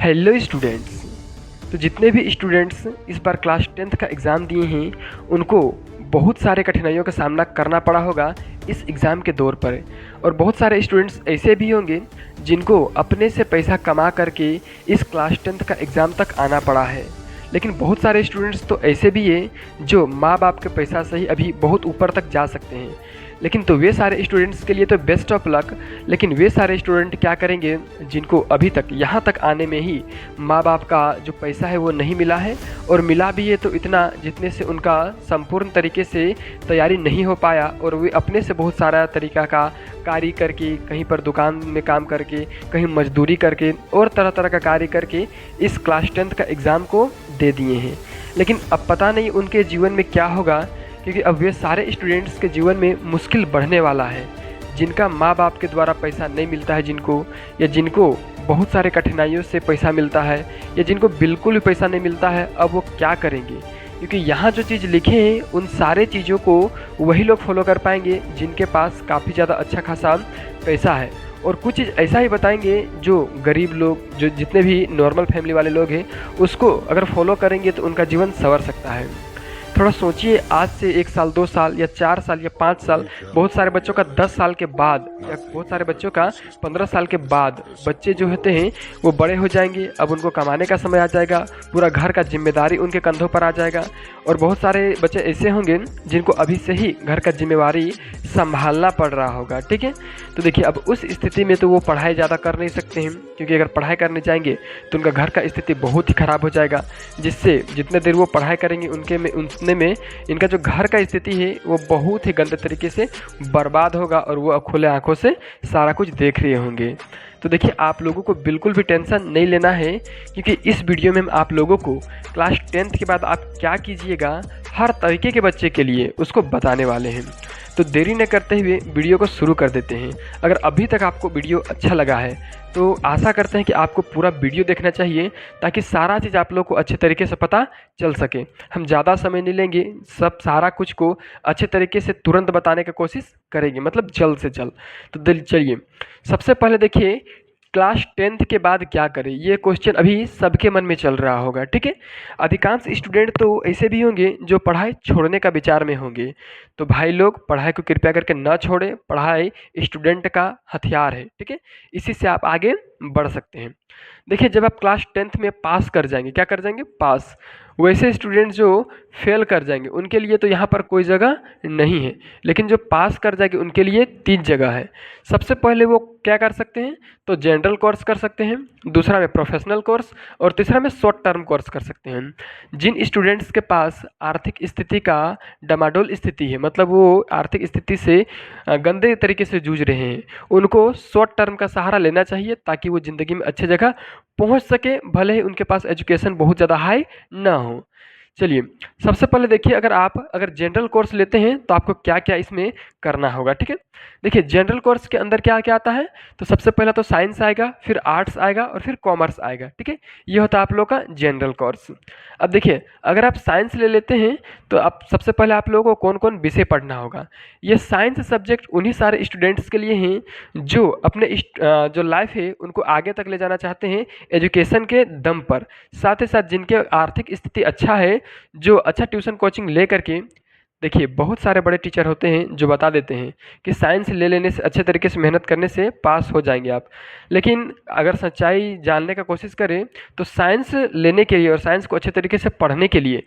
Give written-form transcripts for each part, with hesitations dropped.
Hello students. तो जितने भी स्टूडेंट्स इस बार क्लास 10th का एग्ज़ाम दिए हैं उनको बहुत सारे कठिनाइयों का सामना करना पड़ा होगा इस एग्ज़ाम के दौर पर। और बहुत सारे स्टूडेंट्स ऐसे भी होंगे जिनको अपने से पैसा कमा करके इस क्लास 10th का एग्ज़ाम तक आना पड़ा है। लेकिन बहुत सारे स्टूडेंट्स तो ऐसे भी हैं जो माँ बाप के पैसा से ही अभी बहुत ऊपर तक जा सकते हैं। लेकिन तो वे सारे स्टूडेंट्स के लिए तो बेस्ट ऑफ लक। लेकिन वे सारे स्टूडेंट क्या करेंगे जिनको अभी तक यहाँ तक आने में ही माँ बाप का जो पैसा है वो नहीं मिला है, और मिला भी है तो इतना जितने से उनका संपूर्ण तरीके से तैयारी नहीं हो पाया, और वे अपने से बहुत सारा तरीका का कार्य करके, कहीं पर दुकान में काम करके, कहीं मजदूरी करके और तरह तरह का कार्य करके इस क्लास 10th का एग्ज़ाम को दे दिए हैं। लेकिन अब पता नहीं उनके जीवन में क्या होगा, क्योंकि अब वे सारे स्टूडेंट्स के जीवन में मुश्किल बढ़ने वाला है। जिनका माँ बाप के द्वारा पैसा नहीं मिलता है जिनको, या जिनको बहुत सारे कठिनाइयों से पैसा मिलता है, या जिनको बिल्कुल भी पैसा नहीं मिलता है, अब वो क्या करेंगे। क्योंकि यहाँ जो चीज़ लिखे हैं उन सारे चीज़ों को वही लोग फॉलो कर पाएंगे जिनके पास काफ़ी ज़्यादा अच्छा खासा पैसा है। और कुछ चीज़ ऐसा ही बताएंगे जो गरीब लोग, जो जितने भी नॉर्मल फैमिली वाले लोग हैं, उसको अगर फॉलो करेंगे तो उनका जीवन संवर सकता है। थोड़ा सोचिए, आज से 1 साल, 2 साल या 4 साल या 5 साल, बहुत सारे बच्चों का 10 साल के बाद, या बहुत सारे बच्चों का 15 साल के बाद बच्चे जो होते हैं वो बड़े हो जाएंगे। अब उनको कमाने का समय आ जाएगा, पूरा घर का जिम्मेदारी उनके कंधों पर आ जाएगा। और बहुत सारे बच्चे ऐसे होंगे जिनको अभी से ही घर का जिम्मेवारी संभालना पड़ रहा होगा। ठीक है, तो देखिए अब उस स्थिति में तो वो पढ़ाई ज़्यादा कर नहीं सकते हैं, क्योंकि अगर पढ़ाई करने जाएंगे तो उनका घर का स्थिति बहुत ही ख़राब हो जाएगा, जिससे जितने देर वो पढ़ाई करेंगे उतने में इनका जो घर का स्थिति है वो बहुत ही गंदे तरीके से बर्बाद होगा, और वो खुले आंखों से सारा कुछ देख रहे होंगे। तो देखिए आप लोगों को बिल्कुल भी टेंशन नहीं लेना है, क्योंकि इस वीडियो में हम आप लोगों को क्लास 10th के बाद आप क्या कीजिएगा हर तरीके के बच्चे के लिए उसको बताने वाले हैं। तो देरी न करते हुए वीडियो को शुरू कर देते हैं। अगर अभी तक आपको वीडियो अच्छा लगा है तो आशा करते हैं कि आपको पूरा वीडियो देखना चाहिए, ताकि सारा चीज़ आप लोग को अच्छे तरीके से पता चल सके। हम ज़्यादा समय नहीं लेंगे, सब सारा कुछ को अच्छे तरीके से तुरंत बताने की कोशिश करेंगे, मतलब जल्द से जल्द। तो चलिए सबसे पहले देखिए, क्लास 10th के बाद क्या करें, ये क्वेश्चन अभी सबके मन में चल रहा होगा। ठीक है, अधिकांश स्टूडेंट तो ऐसे भी होंगे जो पढ़ाई छोड़ने का विचार में होंगे। तो भाई लोग पढ़ाई को कृपया करके ना छोड़ें, पढ़ाई स्टूडेंट का हथियार है। ठीक है, इसी से आप आगे बढ़ सकते हैं। देखिए जब आप क्लास 10th में पास कर जाएंगे, क्या कर जाएंगे, पास, वैसे स्टूडेंट जो फेल कर जाएंगे उनके लिए तो यहाँ पर कोई जगह नहीं है, लेकिन जो पास कर जाएंगे उनके लिए 3 जगह है। सबसे पहले वो क्या कर सकते हैं, तो जनरल कोर्स कर सकते हैं, दूसरा में प्रोफेशनल कोर्स, और तीसरा में शॉर्ट टर्म कोर्स कर सकते हैं। जिन स्टूडेंट्स के पास आर्थिक स्थिति का डमाडोल स्थिति है, मतलब वो आर्थिक स्थिति से गंदे तरीके से जूझ रहे हैं, उनको शॉर्ट टर्म का सहारा लेना चाहिए, ताकि वो ज़िंदगी में अच्छी जगह पहुंच सके, भले ही उनके पास एजुकेशन बहुत ज़्यादा हाई ना हो। चलिए सबसे पहले देखिए, अगर जनरल कोर्स लेते हैं तो आपको क्या क्या इसमें करना होगा। ठीक है, देखिए जनरल कोर्स के अंदर क्या क्या आता है, तो सबसे पहला तो साइंस आएगा, फिर आर्ट्स आएगा, और फिर कॉमर्स आएगा। ठीक है, ये होता है आप लोग का जनरल कोर्स। अब देखिए अगर आप साइंस ले लेते हैं तो आप सबसे पहले आप लोगों को कौन कौन विषय पढ़ना होगा। ये साइंस सब्जेक्ट उन्हीं सारे स्टूडेंट्स के लिए हैं जो अपने जो लाइफ है उनको आगे तक ले जाना चाहते हैं एजुकेशन के दम पर, साथ ही साथ जिनके आर्थिक स्थिति अच्छा है, जो अच्छा ट्यूशन कोचिंग ले करके, देखिए बहुत सारे बड़े टीचर होते हैं जो बता देते हैं कि साइंस ले लेने से, अच्छे तरीके से मेहनत करने से पास हो जाएंगे आप। लेकिन अगर सच्चाई जानने का कोशिश करें तो साइंस लेने के लिए और साइंस को अच्छे तरीके से पढ़ने के लिए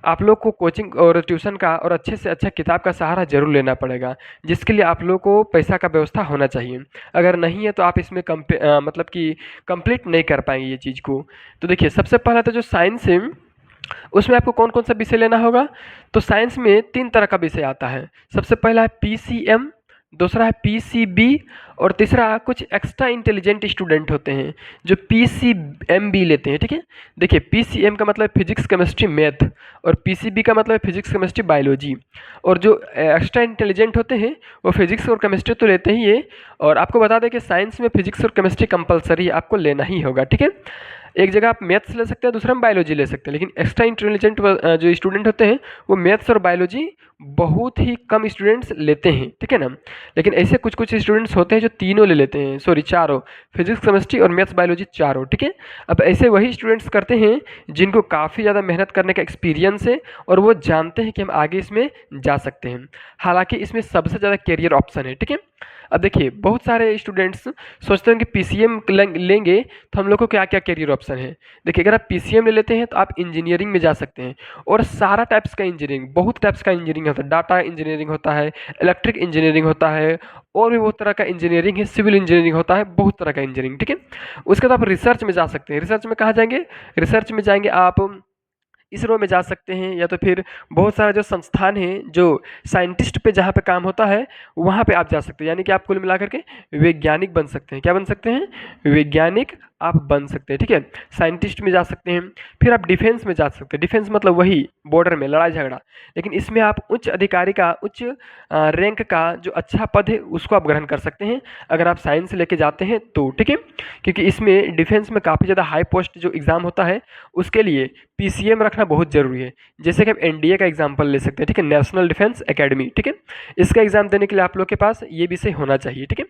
आप लोग को कोचिंग और ट्यूशन का और अच्छे से अच्छा किताब का सहारा जरूर लेना पड़ेगा, जिसके लिए आप लोग को पैसा का व्यवस्था होना चाहिए। अगर नहीं है तो आप इसमें मतलब कि कंप्लीट नहीं कर पाएंगे ये चीज़ को। तो देखिए सबसे पहला तो जो साइंस है उसमें आपको कौन कौन सा विषय लेना होगा, तो साइंस में 3 तरह का विषय आता है। सबसे पहला है पीसीएम, दूसरा है पीसीबी, और तीसरा कुछ एक्स्ट्रा इंटेलिजेंट स्टूडेंट होते हैं जो पीसीएमबी लेते हैं। ठीक है, देखिए पीसीएम का मतलब फिजिक्स केमिस्ट्री मैथ, और पीसीबी का मतलब फिजिक्स केमिस्ट्री बायोलॉजी। और जो एक्स्ट्रा इंटेलिजेंट होते हैं वो फिजिक्स और केमिस्ट्री तो लेते ही है, और आपको बता दें कि साइंस में फिजिक्स और केमिस्ट्री कंपलसरी आपको लेना ही होगा। ठीक है, एक जगह आप मैथ्स ले सकते हैं, दूसरा में बायोलॉजी ले सकते हैं, लेकिन एक्स्ट्रा इंटेलिजेंट जो स्टूडेंट होते हैं वो मैथ्स और बायोलॉजी बहुत ही कम स्टूडेंट्स लेते हैं, ठीक है ना। लेकिन ऐसे कुछ कुछ स्टूडेंट्स होते हैं जो तीनों ले लेते हैं, सॉरी चारों, फिजिक्स केमिस्ट्री और मैथ्स बायोलॉजी चारों, ठीक है। अब ऐसे वही स्टूडेंट्स करते हैं जिनको काफ़ी ज़्यादा मेहनत करने का एक्सपीरियंस है और वो जानते हैं कि हम आगे इसमें जा सकते हैं। हालांकि इसमें सबसे ज़्यादा कैरियर ऑप्शन है, ठीक है। अब देखिए बहुत सारे स्टूडेंट्स सोचते हैं कि पीसीएम लेंगे तो हम लोग को क्या क्या कैरियर ऑप्शन है। देखिए अगर आप पीसीएम ले लेते हैं तो आप इंजीनियरिंग में जा सकते हैं, और सारा टाइप्स का इंजीनियरिंग, बहुत टाइप्स का इंजीनियरिंग होता है, डाटा इंजीनियरिंग होता है, इलेक्ट्रिक इंजीनियरिंग होता है, और भी बहुत तरह का इंजीनियरिंग है, सिविल इंजीनियरिंग होता है, बहुत तरह का इंजीनियरिंग, ठीक है। उसके बाद आप रिसर्च में जा सकते हैं। रिसर्च में कहाँ जाएंगे? रिसर्च में जाएंगे आप इसरो में जा सकते हैं, या तो फिर बहुत सारे जो संस्थान हैं जो साइंटिस्ट पे जहाँ पे काम होता है वहाँ पे आप जा सकते हैं। यानी कि आप कुल मिलाकर के वैज्ञानिक बन सकते हैं। क्या बन सकते हैं? वैज्ञानिक आप बन सकते हैं, ठीक है। साइंटिस्ट में जा सकते हैं। फिर आप डिफेंस में जा सकते हैं। डिफेंस मतलब वही बॉर्डर में लड़ाई झगड़ा, लेकिन इसमें आप उच्च अधिकारी का, उच्च रैंक का जो अच्छा पद है उसको आप ग्रहण कर सकते हैं अगर आप साइंस लेके जाते हैं तो, ठीक है। क्योंकि इसमें डिफेंस में काफ़ी ज़्यादा हाई पोस्ट जो एग्ज़ाम होता है उसके लिए पीसीएम रखना बहुत ज़रूरी है। जैसे कि आप एनडीए का एग्जाम्पल ले सकते हैं, ठीक है, नेशनल डिफेंस एकेडमी, ठीक है। इसका एग्जाम देने के लिए आप लोग के पास ये विषय होना चाहिए, ठीक है।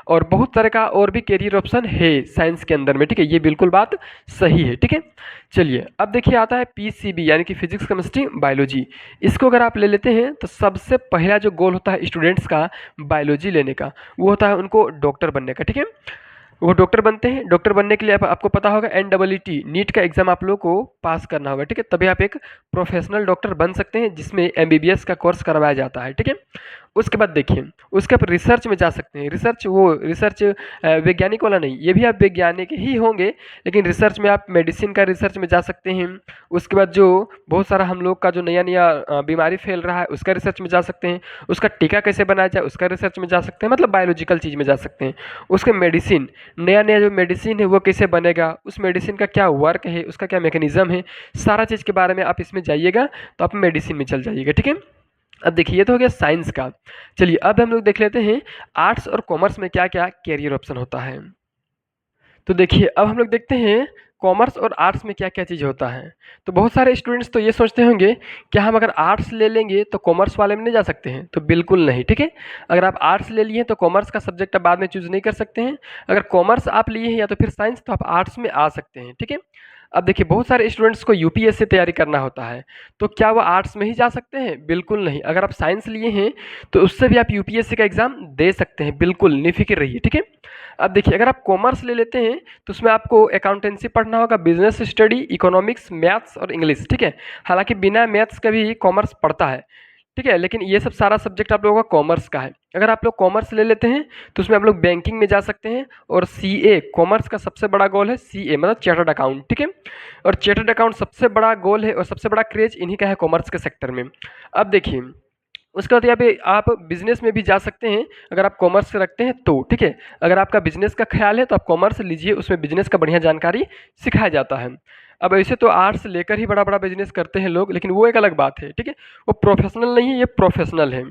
और बहुत तरह का और भी कैरियर ऑप्शन है साइंस के अंदर में, ठीक है, ये बिल्कुल बात सही है, ठीक है। चलिए अब देखिए आता है पीसीबी यानी कि फिजिक्स केमिस्ट्री बायोलॉजी। इसको अगर आप ले लेते हैं तो सबसे पहला जो गोल होता है स्टूडेंट्स का बायोलॉजी लेने का, वो होता है उनको डॉक्टर बनने का, ठीक है। वो डॉक्टर बनते हैं। डॉक्टर बनने के लिए आपको पता होगा NEET नीट का एग्जाम आप लोग को पास करना होगा, ठीक है, तभी आप एक प्रोफेशनल डॉक्टर बन सकते हैं जिसमें एमबीबीएस का कोर्स करवाया जाता है, ठीक है। उसके बाद देखिए उसके आप रिसर्च में जा सकते हैं। रिसर्च वो रिसर्च वैज्ञानिक वाला नहीं, ये भी आप वैज्ञानिक ही होंगे, लेकिन रिसर्च में आप मेडिसिन का रिसर्च में जा सकते हैं। उसके बाद जो बहुत सारा हम लोग का जो नया नया बीमारी फैल रहा है उसका रिसर्च में जा सकते हैं। उसका टीका कैसे बनाया जाए उसका रिसर्च में जा सकते हैं, मतलब बायोलॉजिकल चीज़ में जा सकते हैं। उसके मेडिसिन, नया नया जो मेडिसिन है वो कैसे बनेगा, उस मेडिसिन का क्या वर्क है, उसका क्या मैकेनिज्म है, सारा चीज़ के बारे में आप इसमें जाइएगा तो आप मेडिसिन में चल जाइएगा, ठीक है। अब देखिए ये तो हो गया साइंस का। चलिए अब हम लोग देख लेते हैं आर्ट्स और कॉमर्स में क्या क्या कैरियर ऑप्शन होता है। तो देखिए अब हम लोग देखते हैं कॉमर्स और आर्ट्स में क्या क्या चीज़ होता है। तो बहुत सारे स्टूडेंट्स तो ये सोचते होंगे कि हम अगर आर्ट्स ले लेंगे तो कॉमर्स वाले में नहीं जा सकते हैं, तो बिल्कुल नहीं, ठीक है। अगर आप आर्ट्स ले लिए तो कॉमर्स का सब्जेक्ट आप बाद में चूज़ नहीं कर सकते हैं। अगर कॉमर्स आप लिए हैं या तो फिर साइंस, तो आप आर्ट्स में आ सकते हैं, ठीक है। अब देखिए बहुत सारे स्टूडेंट्स को यूपीएससी तैयारी करना होता है, तो क्या वो आर्ट्स में ही जा सकते हैं? बिल्कुल नहीं। अगर आप साइंस लिए हैं तो उससे भी आप यूपीएससी का एग्ज़ाम दे सकते हैं, बिल्कुल निफिक्र रहिए, ठीक है। अब देखिए अगर आप कॉमर्स ले लेते हैं तो उसमें आपको अकाउंटेंसी पढ़ना होगा, बिजनेस स्टडी, इकोनॉमिक्स, मैथ्स और इंग्लिश, ठीक है। हालांकि बिना मैथ्स का भी कॉमर्स पढ़ता है, ठीक है, लेकिन ये सब सारा सब्जेक्ट आप लोगों का कॉमर्स का है। अगर आप लोग कॉमर्स ले लेते हैं तो उसमें आप लोग बैंकिंग में जा सकते हैं, और सीए, कॉमर्स का सबसे बड़ा गोल है सीए मतलब चार्टर्ड अकाउंट, ठीक है। और चार्टर्ड अकाउंट सबसे बड़ा गोल है और सबसे बड़ा क्रेज इन्हीं का है कॉमर्स के सेक्टर में। अब देखिए उसके बाद यहाँ पे आप बिजनेस में भी जा सकते हैं अगर आप कॉमर्स रखते हैं तो, ठीक है। अगर आपका बिजनेस का ख्याल है तो आप कॉमर्स लीजिए, उसमें बिजनेस का बढ़िया जानकारी सिखाया जाता है। अब ऐसे तो आर्ट्स लेकर ही बड़ा बड़ा बिजनेस करते हैं लोग, लेकिन वो एक अलग बात है, ठीक है। वो प्रोफेशनल नहीं है, ये प्रोफेशनल है।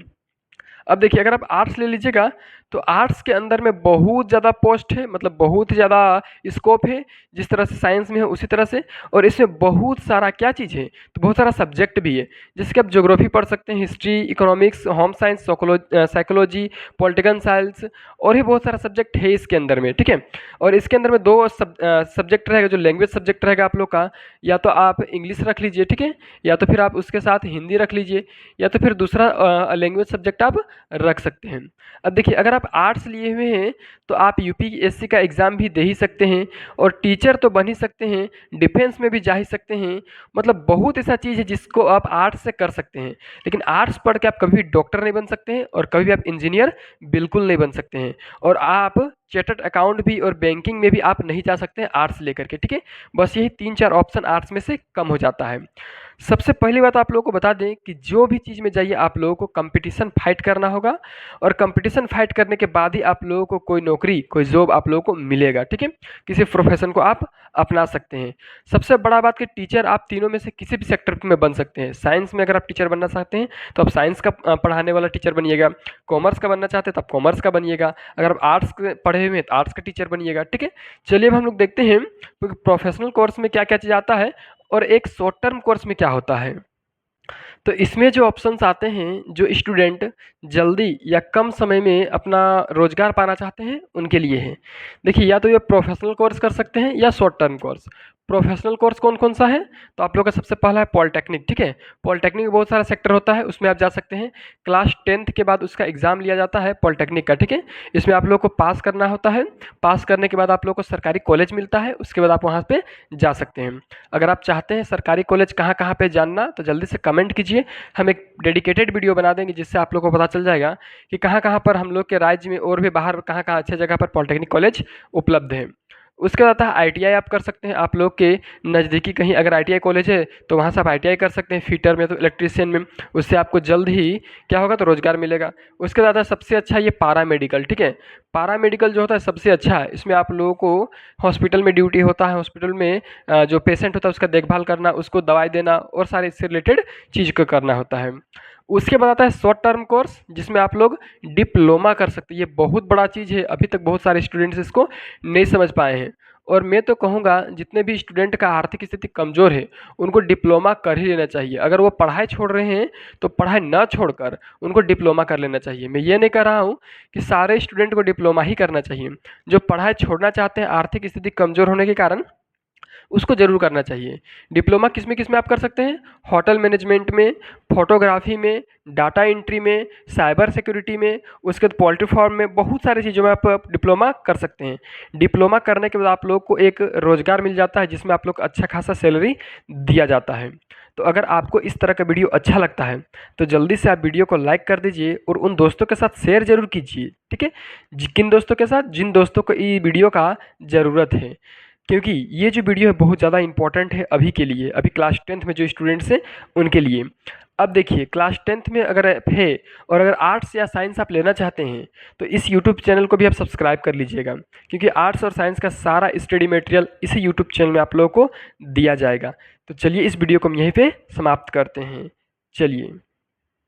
अब देखिए अगर आप आर्ट्स ले लीजिएगा तो आर्ट्स के अंदर में बहुत ज़्यादा पोस्ट है, मतलब बहुत ज़्यादा स्कोप है, जिस तरह से साइंस में है उसी तरह से। और इसमें बहुत सारा क्या चीज़ है, तो बहुत सारा सब्जेक्ट भी है, जैसे कि आप ज्योग्राफी पढ़ सकते हैं, history, economics, home science, psychology, political science, और भी बहुत सारा सब्जेक्ट है इसके अंदर में, ठीक है। और इसके अंदर में दो सब्जेक्ट रहेगा, जो लैंग्वेज सब्जेक्ट रहेगा आप लोग का, या तो आप इंग्लिश रख लीजिए, ठीक है, या तो फिर आप उसके साथ हिंदी रख लीजिए, या तो फिर दूसरा लैंग्वेज सब्जेक्ट आप रख सकते हैं। अब देखिए अगर आप आर्ट्स लिए हुए हैं तो आप यूपीएससी का एग्ज़ाम भी दे ही सकते हैं, और टीचर तो बन ही सकते हैं, डिफेंस में भी जा ही सकते हैं, मतलब बहुत ऐसा चीज़ है जिसको आप आर्ट्स से कर सकते हैं। लेकिन आर्ट्स पढ़ के आप कभी भी डॉक्टर नहीं बन सकते हैं, और कभी भी आप इंजीनियर बिल्कुल नहीं बन सकते हैं, और आप चार्टर्ड अकाउंट भी और बैंकिंग में भी आप नहीं जा सकते हैं आर्ट्स लेकर के, ठीक है। बस यही 3-4 ऑप्शन आर्ट्स में से कम हो जाता है। सबसे पहली बात आप लोगों को बता दें कि जो भी चीज़ में जाइए आप लोगों को कंपटीशन फाइट करना होगा, और कंपटीशन फाइट करने के बाद ही आप लोगों को कोई नौकरी, कोई जॉब आप लोगों को मिलेगा, ठीक है। किसी प्रोफेशन को आप अपना सकते हैं। सबसे बड़ा बात कि टीचर आप तीनों में से किसी भी सेक्टर में बन सकते हैं। साइंस में अगर आप टीचर बनना चाहते हैं तो आप साइंस का पढ़ाने वाला टीचर बनिएगा। कॉमर्स का बनना चाहते हैं तो आप कॉमर्स का बनिएगा। अगर आप आर्ट्स पढ़े हुए हैं तो आर्ट्स का टीचर बनिएगा, ठीक है। चलिए अब हम लोग देखते हैं प्रोफेशनल कोर्स में क्या क्या चीज़ आता है और एक शॉर्ट टर्म कोर्स में क्या होता है। तो इसमें जो ऑप्शंस आते हैं, जो स्टूडेंट जल्दी या कम समय में अपना रोजगार पाना चाहते हैं उनके लिए है। देखिए, या तो ये प्रोफेशनल कोर्स कर सकते हैं या short term course. Professional course कौन कौन सा है, तो आप लोग का सबसे पहला है पॉलिटेक्निक, ठीक है। पॉलिटेक्निक में बहुत सारा सेक्टर होता है, उसमें आप जा सकते हैं। क्लास 10th के बाद उसका एग्जाम लिया जाता है पॉलिटेक्निक का, ठीक है। इसमें आप लोग को पास करना होता है। पास करने के बाद आप लोग को सरकारी कॉलेज मिलता है, उसके बाद आप वहाँ पे जा सकते हैं। अगर आप चाहते हैं सरकारी कॉलेज कहाँ कहाँ पे जानना, तो जल्दी से कमेंट कीजिए। हम एक डेडिकेटेड वीडियो बना देंगे जिससे आप लोग को पता चल जाएगा कि कहाँ कहाँ पर हम लोग के राज्य में और भी बाहर कहाँ कहाँ अच्छे जगह पर पॉलिटेक्निक कॉलेज उपलब्ध है। उसके बाद आता है आईटीआई आप कर सकते हैं। आप लोग के नज़दीकी कहीं अगर आईटीआई कॉलेज है तो वहाँ से आप आईटीआई कर सकते हैं, फिटर में तो इलेक्ट्रीशियन में। उससे आपको जल्द ही क्या होगा, तो रोजगार मिलेगा। उसके बाद आता है सबसे अच्छा ये पारा मेडिकल, ठीक है। पारा मेडिकल जो होता है सबसे अच्छा है। इसमें आप लोगों को हॉस्पिटल में ड्यूटी होता है, हॉस्पिटल में जो पेशेंट होता है उसका देखभाल करना, उसको दवाई देना और सारे इससे रिलेटेड चीज़ को करना होता है। उसके बाद आता है शॉर्ट टर्म कोर्स जिसमें आप लोग डिप्लोमा कर सकते हैं। ये बहुत बड़ा चीज़ है, अभी तक बहुत सारे स्टूडेंट्स इसको नहीं समझ पाए हैं। और मैं तो कहूँगा जितने भी स्टूडेंट का आर्थिक स्थिति कमज़ोर है उनको डिप्लोमा कर ही लेना चाहिए। अगर वो पढ़ाई छोड़ रहे हैं तो पढ़ाई ना छोड़कर उनको डिप्लोमा कर लेना चाहिए। मैं ये नहीं कह रहा हूँ कि सारे स्टूडेंट को डिप्लोमा ही करना चाहिए। जो पढ़ाई छोड़ना चाहते हैं आर्थिक स्थिति कमज़ोर होने के कारण, उसको ज़रूर करना चाहिए। डिप्लोमा किस में आप कर सकते हैं, होटल मैनेजमेंट में, फोटोग्राफी में, डाटा एंट्री में, साइबर सिक्योरिटी में, उसके बाद पोल्ट्री फार्म में, बहुत सारी चीज़ों में आप डिप्लोमा कर सकते हैं। डिप्लोमा करने के बाद आप लोग को एक रोज़गार मिल जाता है जिसमें आप लोग को अच्छा खासा सैलरी दिया जाता है। तो अगर आपको इस तरह का वीडियो अच्छा लगता है तो जल्दी से आप वीडियो को लाइक कर दीजिए और उन दोस्तों के साथ शेयर ज़रूर कीजिए, ठीक है। किन दोस्तों के साथ, जिन दोस्तों को ये वीडियो का ज़रूरत है, क्योंकि ये जो वीडियो है बहुत ज़्यादा इंपॉर्टेंट है अभी के लिए, अभी क्लास 10th में जो स्टूडेंट्स हैं उनके लिए। अब देखिए, क्लास 10th में अगर है और अगर आर्ट्स या साइंस आप लेना चाहते हैं तो इस यूट्यूब चैनल को भी आप सब्सक्राइब कर लीजिएगा, क्योंकि आर्ट्स और साइंस का सारा स्टडी मटेरियल इसी यूट्यूब चैनल में आप लोगों को दिया जाएगा। तो चलिए इस वीडियो को हम यहीं पे समाप्त करते हैं। चलिए।